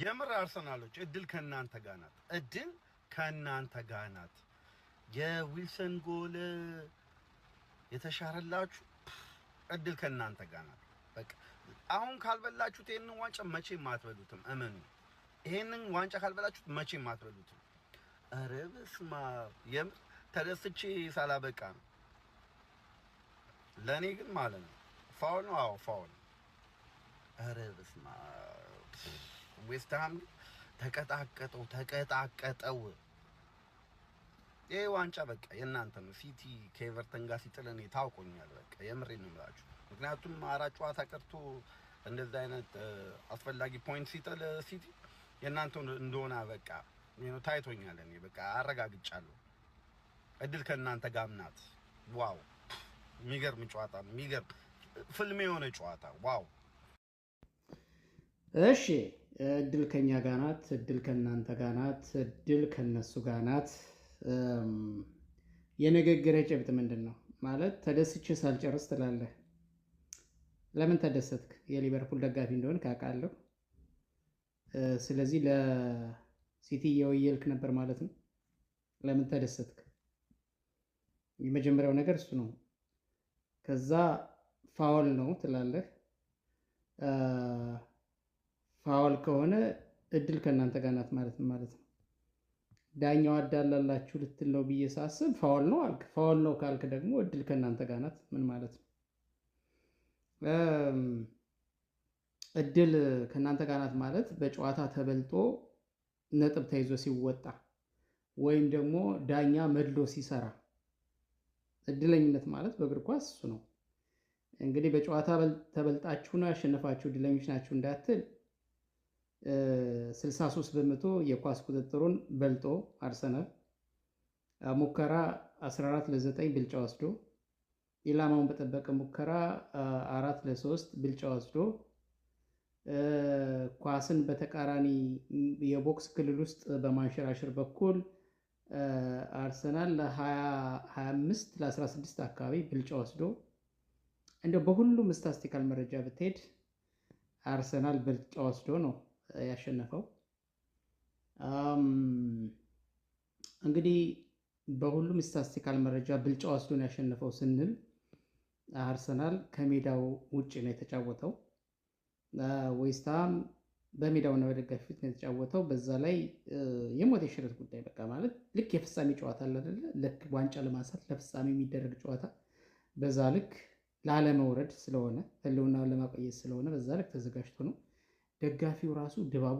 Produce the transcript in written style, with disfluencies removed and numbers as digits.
የምር አርሰናሎች እድል ከናንተ ጋር ናት። እድል ከናንተ ጋር ናት። የዊልሰን ጎል የተሻረላችሁ እድል ከናንተ ጋር ናት። በቃ አሁን ካልበላችሁት ይሄንን ዋንጫ መቼም አትበሉትም። እመኑ። ይሄንን ዋንጫ ካልበላችሁት መቼም አትበሉትም። ኧረ በስመ አብ የምር ተደስቼ ሳላበቃ ነው። ለኔ ግን ማለት ነው ፋውል ነው። አዎ ፋውል። ኧረ በስመ አብ ዌስትሃም ተቀጣቀጠው። ይሄ ዋንጫ በቃ የእናንተ ነው። ሲቲ ከኤቨርተን ጋር ሲጥለን ታውቆኛል። በቃ የምሬን ነው የምላችሁ። ምክንያቱም 4 ጨዋታ ቀርቶ እንደዛ አይነት አስፈላጊ ፖይንት ሲጥል ሲቲ የእናንተ እንደሆነ በቃ ታይቶኛል። እኔ በቃ አረጋግጫለሁ። እድል ከእናንተ ጋር ናት። ዋው የሚገርም ጨዋታ ነው። የሚገርም ፍልም የሆነ ጨዋታ ዋው። እሺ እድል ከኛ ጋር ናት፣ እድል ከእናንተ ጋር ናት፣ እድል ከነሱ ጋር ናት። የንግግር ጭብጥ ምንድን ነው ማለት? ተደስቼ ሳልጨርስ ትላለህ። ለምን ተደሰትክ? የሊቨርፑል ደጋፊ እንደሆን ካውቃለሁ። ስለዚህ ለሲቲ እየወየልክ ነበር ማለት ነው። ለምን ተደሰትክ? የመጀመሪያው ነገር እሱ ነው። ከዛ ፋውል ነው ትላለህ። ፋውል ከሆነ እድል ከእናንተ ጋር ናት ማለት ነው። ዳኛው አዳላላችሁ ልትል ነው ብዬ ሳስብ ፋውል ነው አልክ። ፋውል ነው ካልክ ደግሞ እድል ከእናንተ ጋር ናት ምን ማለት ነው? እድል ከእናንተ ጋር ናት ማለት በጨዋታ ተበልጦ ነጥብ ተይዞ ሲወጣ ወይም ደግሞ ዳኛ መድሎ ሲሰራ፣ እድለኝነት ማለት በእግር ኳስ እሱ ነው። እንግዲህ በጨዋታ ተበልጣችሁ ነው ያሸነፋችሁ እድለኞች ናችሁ እንዳትል 63 በመቶ የኳስ ቁጥጥሩን በልጦ አርሰናል ሙከራ 14-9 ብልጫ ወስዶ ኢላማውን በጠበቀ ሙከራ 4-3 ብልጫ ወስዶ ኳስን በተቃራኒ የቦክስ ክልል ውስጥ በማንሸራሸር በኩል አርሰናል ለ25-16 አካባቢ ብልጫ ወስዶ እንደ በሁሉም ስታስቲካል መረጃ ብትሄድ አርሰናል ብልጫ ወስዶ ነው ያሸነፈው። እንግዲህ በሁሉም ስታስቲካል መረጃ ብልጫ ወስዶ ነው ያሸነፈው ስንል አርሰናል ከሜዳው ውጭ ነው የተጫወተው። ዌስትሃም በሜዳው ነው በደጋፊ ፊት ነው የተጫወተው። በዛ ላይ የሞት የሽረት ጉዳይ በቃ ማለት ልክ የፍጻሜ ጨዋታ አለ አይደለ? ልክ ዋንጫ ለማንሳት ለፍጻሜ የሚደረግ ጨዋታ በዛ ልክ ላለመውረድ ስለሆነ ህልውናውን ለማቆየት ስለሆነ በዛ ልክ ተዘጋጅቶ ነው። ደጋፊው ራሱ ድባቡ